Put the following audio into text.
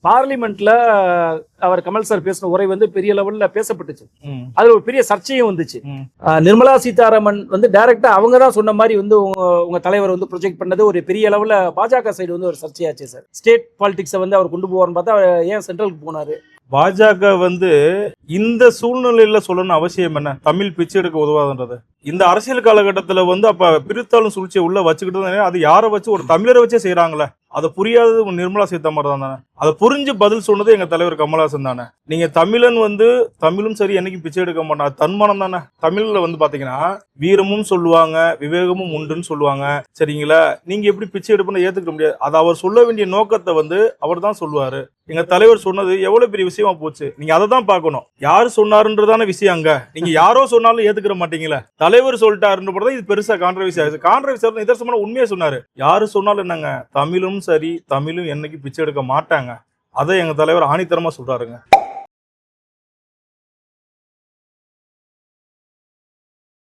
பார்லிமெண்ட்ல அவர் கமல் சார் பேசின உரை வந்து பெரிய லெவல்ல பேசப்பட்டுச்சு. ம். அதுல ஒரு பெரிய சர்ச்சையும் வந்துச்சு. ம். நிர்மலா சீதாராமன் வந்து டைரக்டா அவங்க தான் சொன்ன மாதிரி வந்து உங்க தலைவர் வந்து ப்ரொஜெக்ட் பண்ணது ஒரு பெரிய லெவல்ல பாஜக சைடு வந்து ஒரு சர்ச்சையாச்சு சார். ஸ்டேட் பாலிடிக்ஸை வந்து அவர் கொண்டு போவார்னு பார்த்தா ஏன் சென்ட்ரலுக்கு போனாரு? பாஜக வந்து இந்த சூழ்நிலையில சொல்லணும் அவசியம் என்ன? தமிழ் பிச்சை எடுக்க உதவாதுன்றது இந்த அரசியல் காலகட்டத்துல வந்து அப்ப பிரித்தாளும் சூழ்ச்சியை உள்ள வச்சுக்கிட்டு அது யாரை வச்சு ஒரு தமிழரை வச்சே செய்யறாங்களே, அதை புரியாதது நிர்மலா சீதாராமன் தானே. அதை புரிஞ்சு பதில் சொன்னது எங்க தலைவர் கமலஹாசன் தானே. நீங்க தமிழன் வந்து தமிழும் சரி என்னைக்கு பிச்சை எடுக்க மாட்டான், தன்மானம் தானே. தமிழ்ல வந்து பாத்தீங்கன்னா வீரமும் சொல்லுவாங்க, விவேகமும் உண்டுன்னு சொல்லுவாங்க, சரிங்களா? நீங்க எப்படி பிச்சை எடுப்புன்னு ஏத்துக்க முடியாது. அது அவர் சொல்ல வேண்டிய நோக்கத்தை வந்து அவர் தான் சொல்லுவாரு. எங்க தலைவர் சொன்னது எவ்வளவு பெரிய விஷயமா போச்சு. நீங்க அதை தான் பார்க்கணும். யாரு சொன்னாருன்றதான விஷயம் அங்க. நீங்க யாரோ சொன்னாலும் ஏத்துக்கிற மாட்டீங்களா? தலைவர் சொல்லிட்டாருன்னு இது பெருசா கான்ட்ரவர்சி ஆகுது. கான்ட்ரவர்சி நிதர்சனமான உண்மையா சொன்னாரு. யாரு சொன்னாலும் என்னங்க, தமிழும் சரி தமிழும் என்னைக்கு பிச்சை எடுக்க மாட்டாங்க. அதை எங்க தலைவர் ஆணித்தரமா சொல்றாருங்க.